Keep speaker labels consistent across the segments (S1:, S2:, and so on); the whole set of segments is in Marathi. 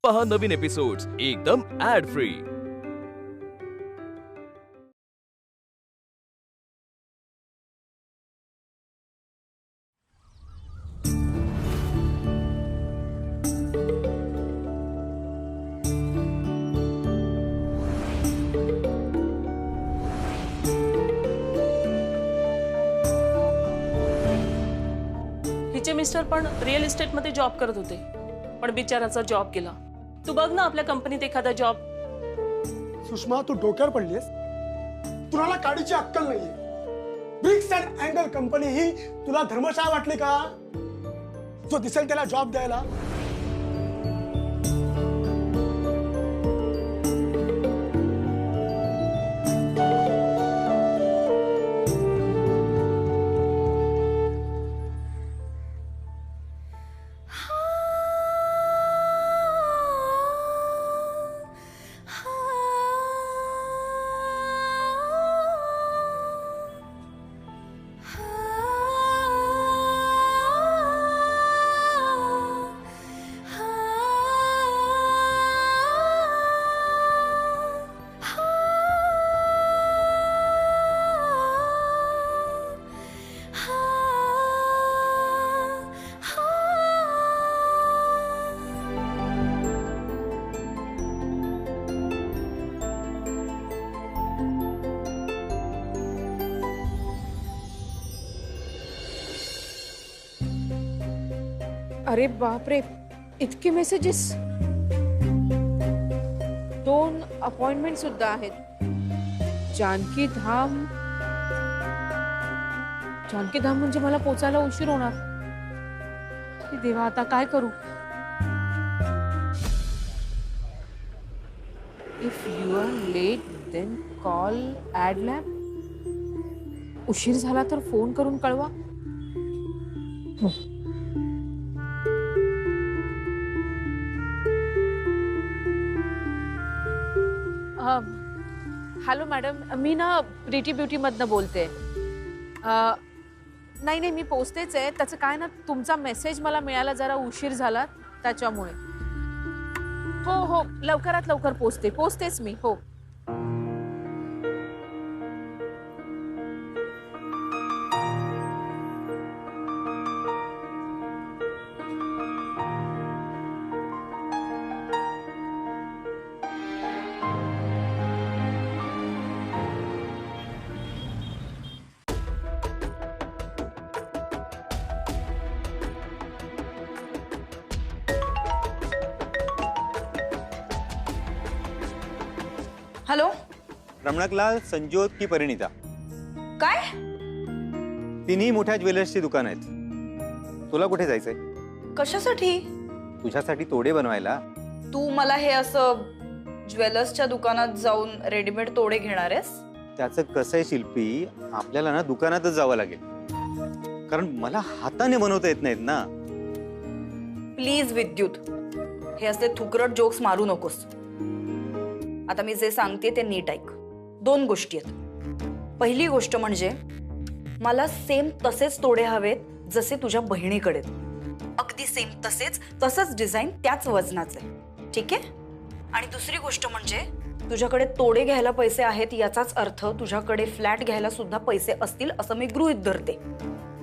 S1: पहा नवीन एपिसोड्स एकदम ऍड फ्री।
S2: हिचे मिस्टर पण रिअल इस्टेट मध्ये जॉब करत होते, पण बिचाराचा जॉब गेला। तू बघ ना आपल्या कंपनीत एखादा जॉब।
S3: सुषमा, तू डोक्यावर पडलीस? तुला काडीची अक्कल नाहीये। ब्रिक्स अँड अँगल कंपनी ही तुला धर्मशाळा वाटली का? जो दिसेल त्याला जॉब द्यायला?
S4: अरे बापरे, इतके मेसेजेस। 2 अपॉइंटमेंट सुद्धा आहेत। जानकी धाम म्हणजे मला पोचायला उशीर होणार। हे देवा, आता काय करू? If you are late then call ad lab. उशीर झाला तर फोन करून कळवा। हॅलो मॅडम, मी ना प्रीटी ब्युटी मधनं बोलते। नाही मी पोचतेच आहे। त्याचं काय ना, तुमचा मेसेज मला मिळायला जरा उशीर झाला त्याच्यामुळे। हो लवकरात लवकर पोचतेच मी। हो
S5: हॅलो,
S6: रमणकलाल, संजोत की परिणीता?
S5: काय?
S6: तिन्ही मोठ्या ज्वेलर्सची दुकान आहेत। तुला कुठे जायचंय?
S5: कशासाठी?
S6: तुझ्यासाठी तोडे बनवायला।
S5: तू मला हे असं ज्वेलर्सच्या दुकानात जाऊन रेडीमेड तोडे घेणार आहेस?
S6: त्याचं कसं आहे शिल्पी, आपल्याला ना दुकानातच जावं लागेल, कारण मला हाताने बनवता येत नाहीत ना।
S5: प्लीज विद्युत, हे असले थुकरट जोक्स मारू नकोस। आता मी जे सांगते ते नीट ऐक। 2 गोष्टी आहेत। पहिली गोष्ट म्हणजे मला सेम तसेच तोडे हवेत जसे तुझ्या बहिणीकडे, अगदी सेम तसंच डिझाईन, त्याच वजनाचे, ठीक आहे? आणि दुसरी गोष्ट म्हणजे तुझ्याकडे तोडे घ्यायला पैसे आहेत याचाच अर्थ तुझ्याकडे फ्लॅट घ्यायला सुद्धा पैसे असतील असं मी गृहीत धरते।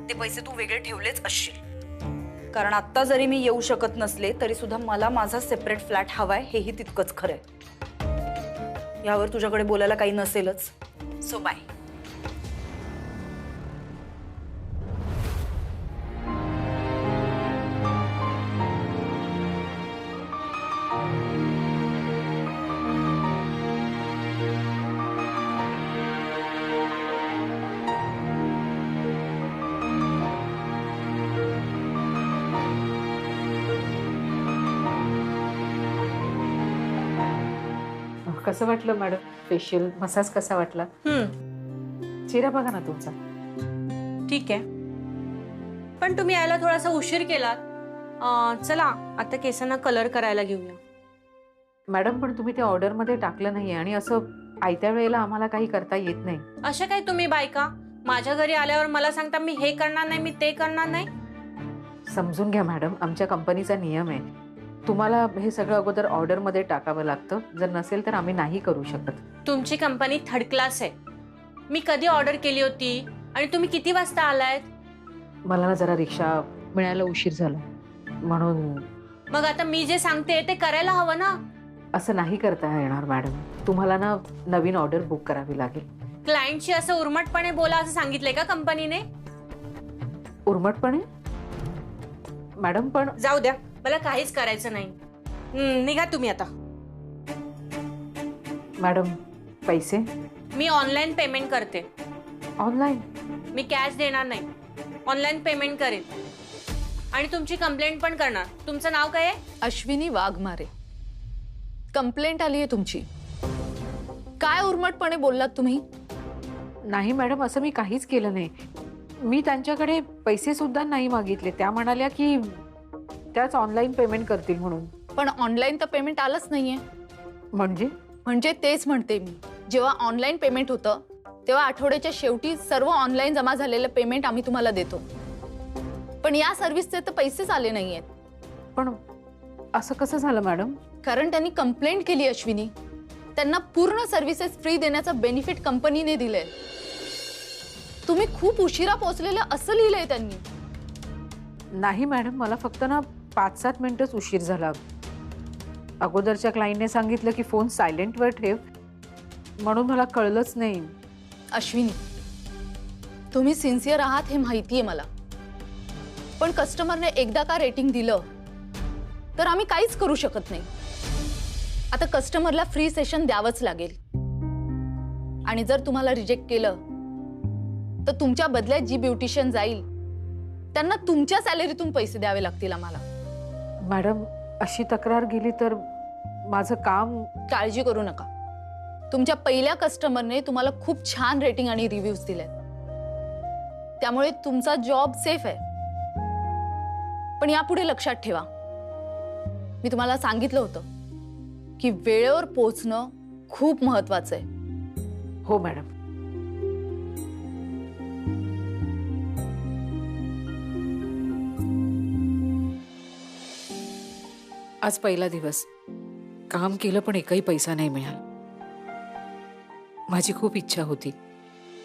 S5: ते पैसे तू वेगळे ठेवलेच असशील, कारण आत्ता जरी मी येऊ शकत नसले तरी सुद्धा मला माझा सेपरेट फ्लॅट हवाय, हेही तितकंच खरंय। यावर तुझ्याकडे बोलायला काही नसेलच, सो बाय।
S4: कसं वाटलं मॅडम? फेशियल मसाज कसा वाटला? चेहरा बघा ना तुमचा।
S7: ठीक आहे, पण तुम्ही यायला थोडासा उशीर केलात। चला आता केसांना कलर करायला घेऊया।
S4: मॅडम, पण तुम्ही ते ऑर्डर मध्ये टाकलं नाहीये आणि असं आयत्या वेळेला आम्हाला काही करता येत नाही।
S7: अशा काय तुम्ही बायका माझ्या घरी आल्यावर मला सांगता मी हे करणार नाही, मी ते करणार नाही?
S4: समजून घ्या मॅडम, आमच्या कंपनीचा नियम आहे। तुम्हाला हे सगळं अगोदर ऑर्डरमध्ये टाकावं लागतं. जर नसेल तर आम्ही नाही करू शकत.
S7: तुमची कंपनी थर्ड क्लास आहे. मी कधी ऑर्डर केली होती आणि तुम्ही किती वाजता आलायत?
S4: मला ना जरा रिक्षा मिळायला उशीर झाला म्हणून.
S7: मग आता मी जे सांगते ते करायला हवं ना.
S4: असं नाही करता येणार मॅडम. तुम्हाला ना नवीन ऑर्डर बुक करावी लागेल.
S7: क्लायंटशी असं उर्मटपणे बोला असं सांगितलंय का कंपनीने?
S4: उर्मटपणे? मॅडम पण
S7: जाऊ द्या, मला काहीच करायचं नाही. निघा तुम्ही आता.
S4: मॅडम पैसे
S7: मी ऑनलाईन पेमेंट करते.
S4: ऑनलाईन?
S7: मी कॅश देणार नाही, ऑनलाईन पेमेंट करेन आणि तुमची कंप्लेंट पण करणार. तुमचं नाव काय आहे?
S8: अश्विनी वाघमारे. कंप्लेंट आली आहे तुमची. काय उर्मटपणे बोललात तुम्ही?
S4: नाही मॅडम, असं मी काहीच केलं नाही. मी त्यांच्याकडे पैसे सुद्धा नाही मागितले. त्या म्हणाल्या की त्याच ऑनलाईन पेमेंट करतील म्हणून.
S8: पण ऑनलाईन तर पेमेंट आलंच नाहीये.
S4: म्हणजे
S8: तेच म्हणते मी. जेव्हा ऑनलाईन पेमेंट होतं तेव्हा आठवड्याच्या शेवटी सर्व ऑनलाईन जमा झालेलं पेमेंट आम्ही तुम्हाला देतो. पण या सर्व्हिसचे तर पैसेच आले नाहीयेत.
S4: पण असं कसं झालं मॅडम?
S8: कारण त्यांनी कंप्लेंट केली अश्विनी. त्यांना पूर्ण सर्व्हिसेस फ्री देण्याचं बेनिफिट कंपनीने दिलंय. तुम्ही खूप उशिरा पोहोचलेलं असं लिहिलंय त्यांनी.
S4: नाही मॅडम, मला फक्त ना 5-7 मिनिटच उशीर झाला. अगोदरच्या क्लायंटने सांगितलं की फोन सायलेंटवर ठेव, म्हणून मला कळलंच नाही.
S8: अश्विनी, तुम्ही सिन्सिअर आहात हे माहितीये मला. पण कस्टमरने एकदा का रेटिंग दिलं तर आम्ही काहीच करू शकत नाही. आता कस्टमरला फ्री सेशन द्यावंच लागेल. आणि जर तुम्हाला रिजेक्ट केलं तर तुमच्या बदल्यात जी ब्युटिशियन जाईल त्यांना तुमच्या सॅलरीतून पैसे द्यावे लागतील आम्हाला.
S4: मॅडम, अशी तक्रार गेली तर माझं काम.
S8: काळजी करू नका. तुमच्या पहिल्या कस्टमरने तुम्हाला खूप छान रेटिंग आणि रिव्ह्यूज दिले, त्यामुळे तुमचा जॉब सेफ आहे. पण यापुढे लक्षात ठेवा, मी तुम्हाला सांगितलं होतं की वेळेवर पोहोचणं खूप महत्वाचं आहे.
S4: हो मॅडम. आज पहिला दिवस. काम केलं पण एकही पैसा नाही मिळाला. माझी खूप इच्छा होती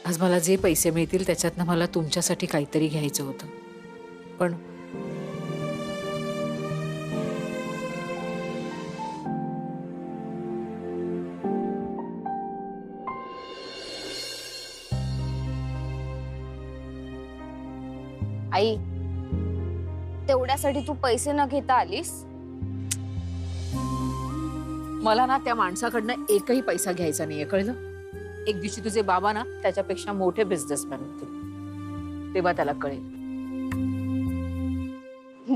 S4: आज मला जे पैसे मिळतील त्याच्यातनं मला तुमच्यासाठी काहीतरी घ्यायचं होतं. पण
S9: आई, तेवढ्यासाठी तू पैसे न घेता आलीस?
S4: मला ना त्या माणसाकडनं एकही पैसा घ्यायचा नाहीये, कळलं? एक दिवशी तुझे बाबा ना त्याच्यापेक्षा मोठे बिझनेसमॅन होते, तेव्हा त्याला कळेल.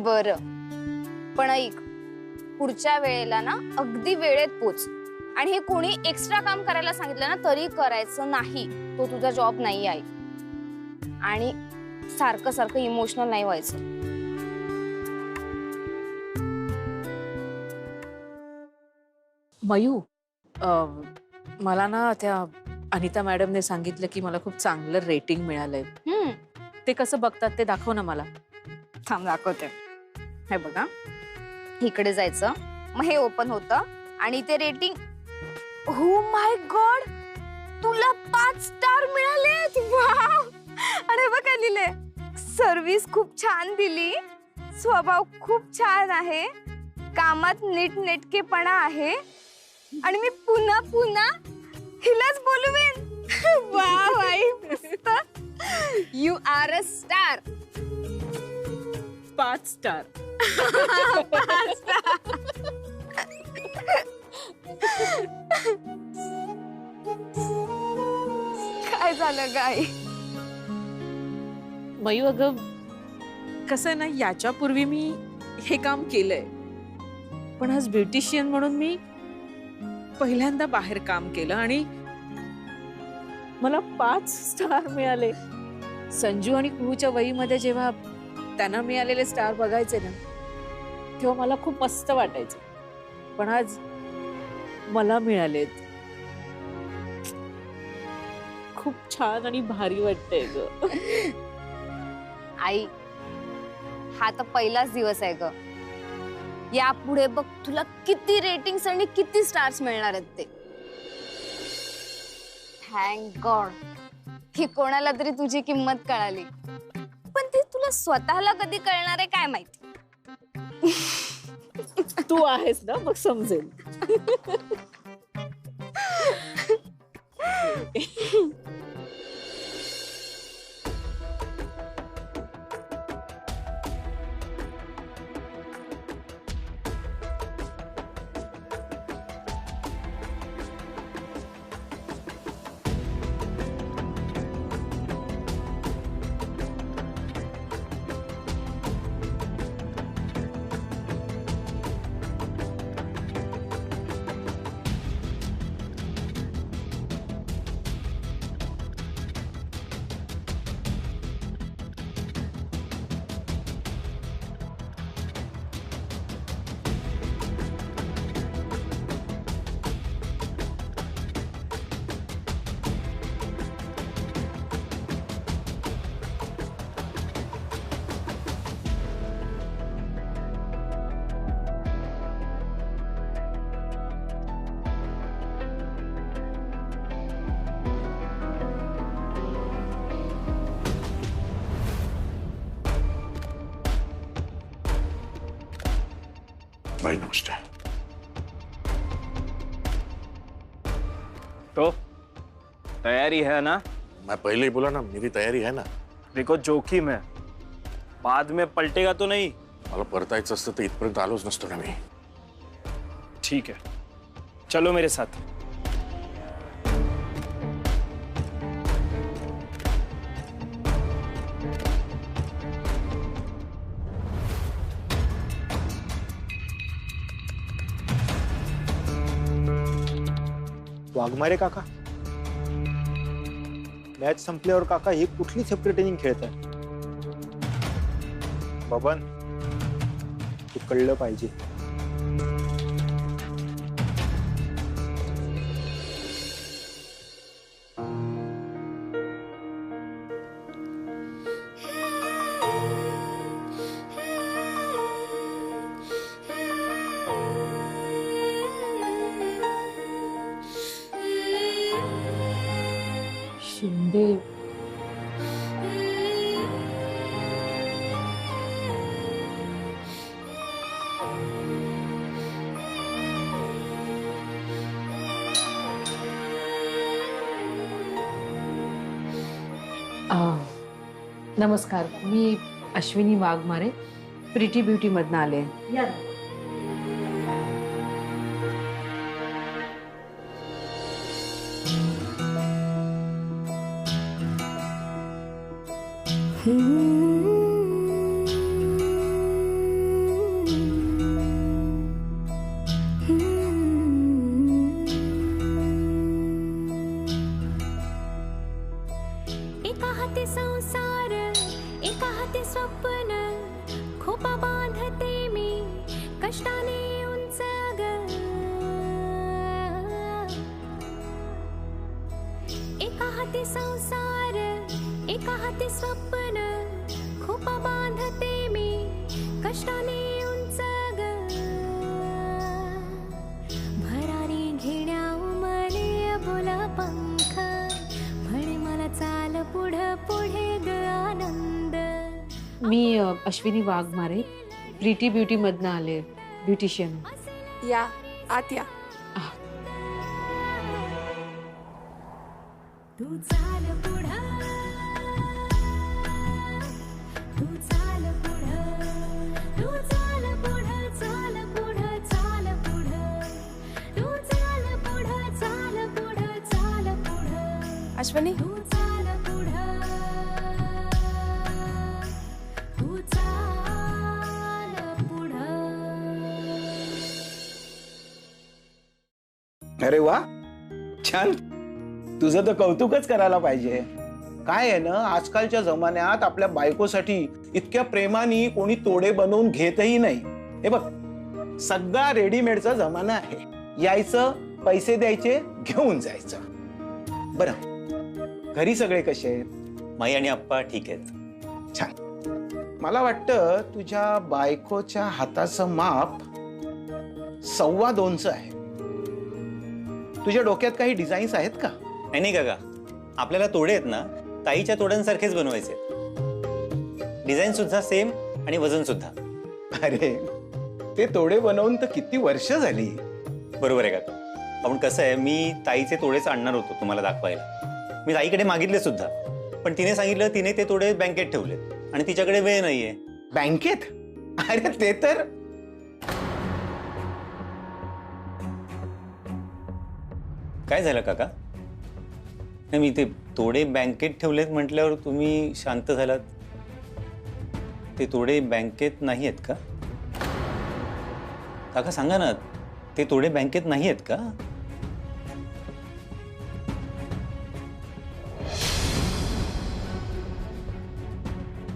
S9: बरं, पण ऐक, पुढच्या वेळेला ना अगदी वेळेत पोच. आणि हे कोणी एक्स्ट्रा काम करायला सांगितलं ना तरी करायचं नाही. तो तुझा जॉब नाही आहे. आणि सारखं सारखं इमोशनल नाही व्हायचं.
S4: मयू, मला ना त्या अनिता मॅडमने सांगितलं की मला खूप चांगलं रेटिंग मिळालंय. ते कसं बघतात ते दाखव ना मला.
S9: थांब दाखवते. हे बघा, इकडे जायचं, मग हे ओपन होतं आणि ते रेटिंग. ओ माय गॉड, तुला 5 स्टार मिळालेत. वाव! अरे बघा लिहिले, सर्व्हिस खूप छान दिली, स्वभाव खूप छान आहे, कामात नीटनेटकेपणा आहे आणि मी पुन्हा पुन्हा हिलाच बोलवेन. वाव आई, मस्त. You are a star.
S4: 5 star.
S9: 5 star. काय झालं गाई?
S4: मयू, अगं कसं ना, याच्यापूर्वी मी हे काम केलंय, पण आज ब्युटिशियन म्हणून मी पहिल्यांदा बाहेर काम केलं आणि मला 5 स्टार मिळाले. संजू आणि कुहूच्या वहीमध्ये जेव्हा त्यांना मिळालेले स्टार बघायचे ना, तेव्हा मला खूप मस्त वाटायचं. पण आज मला मिळालेत. खूप छान आणि भारी वाटतंय ग.
S9: आई, हा तर पहिलाच दिवस आहे ग. यापुढे बघ तुला किती रेटिंग्स आणि किती स्टार्स मिळणार आहेत ते. थँक गॉड की कोणाला तरी तुझी किंमत कळाली, पण ती तुला स्वतःला कधी कळणार आहे काय माहिती.
S4: तू आहेस ना, मग समजेल.
S10: भाई नमस्ते.
S11: तो तैयारी है ना?
S10: मैं पहले ही बोला ना मेरी तयारी है ना.
S11: देखो जोखिम है, बाद में पलटेगा तो नहीं.
S10: मला परतायचं असतं तर इथपर्यंत आलोच नसतो ना मी.
S11: ठीक है, चलो मेरे साथ.
S6: वाघमारे काका, मॅच संपल्यावर काका ही कुठली सेपरेट इनिंग खेळताय? बबन, तू कळलं पाहिजे.
S4: शिंदे, नमस्कार. मी अश्विनी वाघमारे, प्रिटी ब्युटी मधनं आले.
S12: एका हाती संसार, एका हाती स्वप्न, खोपा बांधते मी कष्टाने उंच ग. एका हाती संसार, एका हाती स्वप्न, खोपा बांधते मी कष्टाने उंच ग. भरारी घेण्या उमले बोला पंख, म्हणे मला चाल पुढे पुढे ग आनंद.
S4: मी अश्विनी वाघमारे, प्रिटी ब्युटी मधनं आले, ब्युटिशियन.
S12: या आत या. तू चाल पुढे, तू चाल पुढे, तू चाल पुढे, चाल पुढे, चाल पुढे, तू चाल पुढे, चाल पुढे, चाल पुढे. अश्विनी, तू चाल पुढे, तू चाल पुढे.
S13: अरे वा, छान. तुझं तर कौतुकच करायला पाहिजे. काय आहे ना, आजकालच्या जमान्यात आपल्या बायकोसाठी इतक्या प्रेमाने कोणी तोडे बनवून घेतही नाही. हे बघ, सगळा रेडीमेडचा जमाना आहे. यायचं, पैसे द्यायचे, घेऊन जायचं. बरं, घरी सगळे कसे आहेत?
S6: माई आणि आप्पा ठीक आहेत.
S13: छान. मला वाटतं तुझ्या बायकोच्या हाताचं माप 2.25 आहे. तुझ्या डोक्यात काही डिझाईन्स आहेत का?
S6: नाही काका, आपल्याला तोडे आहेत ना ताईच्या तोड्यांसारखेच बनवायचे. डिझाईन सुद्धा सेम आणि वजन सुद्धा.
S13: अरे ते तोडे बनवून तर किती वर्ष झाली.
S6: बरोबर आहे काका. आपण कसं आहे, मी ताईचे तोडेच आणणार होतो तुम्हाला दाखवायला. मी ताईकडे मागितले सुद्धा, पण तिने सांगितलं तिने ते तोडे बँकेत ठेवलेत आणि तिच्याकडे वेळ नाहीये.
S13: बँकेत? अरे ते तर
S6: काय झालं काका? नाही, मी ते तोडे बँकेत ठेवलेत म्हटल्यावर तुम्ही शांत झालात. ते तोडे बँकेत नाही आहेत का काका? सांगा ना, ते तोडे बँकेत नाही आहेत का?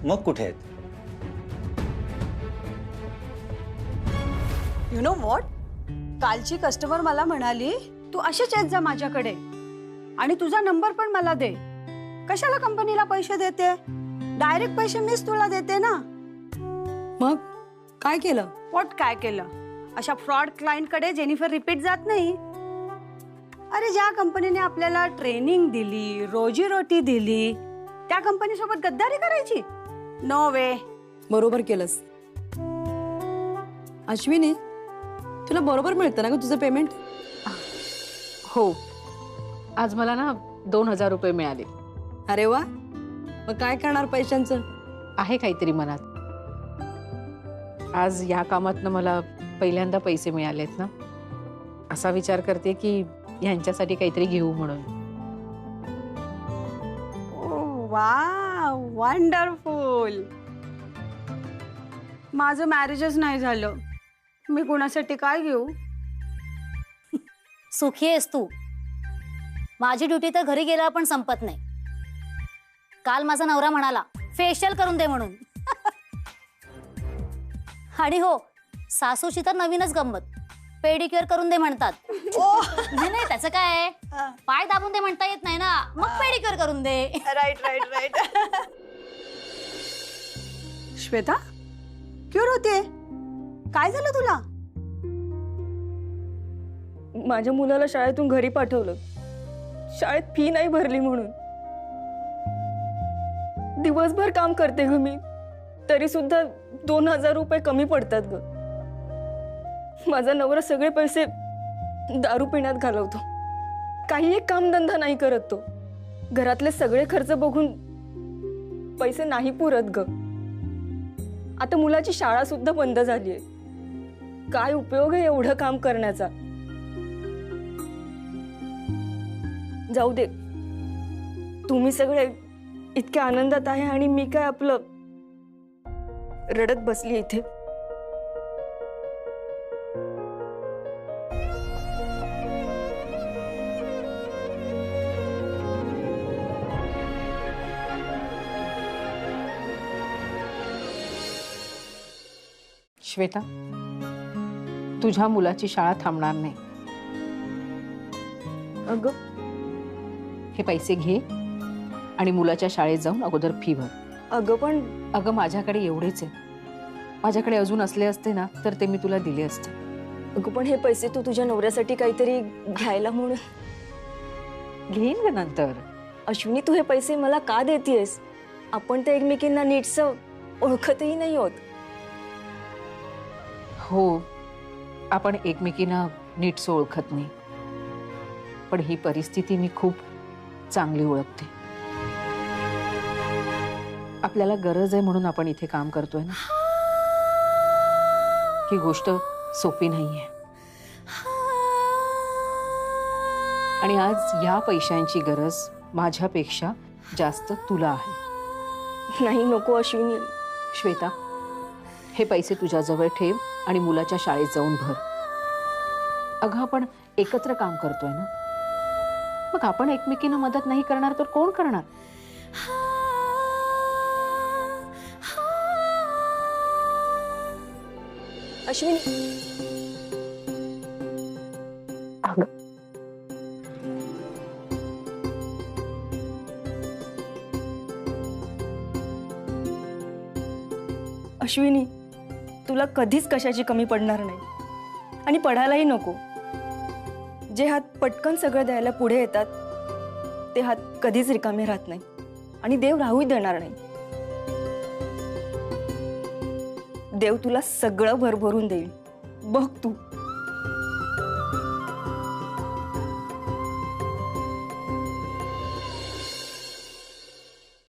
S6: मग कुठे आहेत?
S14: यु नो व्हॉट, कालची कस्टमर मला म्हणाली तू असेच येत जा माझ्याकडे आणि तुझा नंबर पण मला दे. कशाला कंपनीला पैसे देते? डायरेक्ट पैसे मीच तुला देते ना. मग काय केलं? व्हॉट काय केलं? अशा फ्रॉड क्लायंट कडे जेनिफर रिपीट जात नाही. अरे ज्या कंपनीने आपल्याला ट्रेनिंग दिली, रोजीरोटी दिली, त्या कंपनी सोबत गद्दारी करायची? नो वे.
S15: बरोबर केलंस अश्विनी. तुला बरोबर मिळतं ना ग तुझं पेमेंट?
S4: हो, आज मला ना 2,000 रुपये मिळाले.
S15: अरे वा. मग काय करणार पैशांचं?
S4: आहे काहीतरी मनात. आज या कामातनं मला पहिल्यांदा पैसे मिळालेत ना, असा विचार करते की ह्यांच्यासाठी काहीतरी घेऊ म्हणून.
S14: वा, वंडरफुल. माझं मॅरेजच नाही झालं, मी कोणासाठी काय घेऊ?
S16: सुखी आहेस तू. माझी ड्युटी तर घरी गेला पण संपत नाही. काल माझा नवरा म्हणाला फेशियल करून दे म्हणून. आणि हो, सासूची तर नवीनच गंमत, पेडिक्युअर करून दे म्हणतात. नाही त्याचं काय, पाय दाबून दे म्हणता येत नाही ना, मग पेडिक्युअर करून दे.
S14: Right right right. Shweta, cure होते? काय झालं तुला?
S17: माझ्या मुलाला शाळेतून घरी पाठवलं, शाळेत फी नाही भरली म्हणून. दिवसभर काम करते ग मी, तरी सुद्धा 2,000 रुपये कमी पडतात ग. माझा नवरा सगळे पैसे दारू पिण्यात घालवतो, काही एक कामधंदा नाही करत तो. घरातले सगळे खर्च बघून पैसे नाही पुरत ग. आता मुलाची शाळा सुद्धा बंद झालीये. काय उपयोग आहे एवढं काम करण्याचा? जाऊ दे, तुम्ही सगळे इतक्या आनंदात आहे आणि मी काय आपलं रडत बसली इथे.
S4: श्वेता, तुझ्या मुलाची शाळा थांबणार नाही.
S17: अगं,
S4: हे पैसे घे आणि मुलाच्या शाळेत जाऊन अगोदर फी भर.
S17: अगं
S4: माझ्याकडे एवढेच आहे. माझ्याकडे अजून असले असते ना तर ते मी तुला दिले असते.
S17: अगं पण हे पैसे तू तुझ्या नवऱ्यासाठी काहीतरी घ्यायला म्हणून
S4: घेईन ग नंतर.
S17: अश्विनी, तू हे पैसे मला का देतेस? आपण तर एकमेकींना नीटसं ओळखतही नाही होत.
S4: हो, आपण एकमेकींना नीटसं ओळखत नाही, पण ही परिस्थिती मी खूप चांगली ओळखते. आपल्याला गरज आहे म्हणून आपण इथे काम करतोय ना. ही गोष्ट सोपी नाहीये आणि आज या पैशांची गरज माझ्यापेक्षा जास्त तुला आहे.
S17: नाही, नको अश्विनी.
S4: श्वेता, हे पैसे तुझ्याजवळ ठेव आणि मुलाच्या शाळेत जाऊन भर. अगं, आपण एकत्र काम करतोय ना, मग आपण एकमेकींना मदत नाही करणार तर कोण करणार?
S17: अश्विनी, अश्विनी, तुला कधीच कशाची कमी पडणार नाही. आणि पडायलाही नको. जे हात पटकन सगळं द्यायला पुढे येतात ते हात कधीच रिकामे राहत नाही आणि देव राहूही देणार नाही. देव तुला सगळं भरभरून देईल, बघ तू.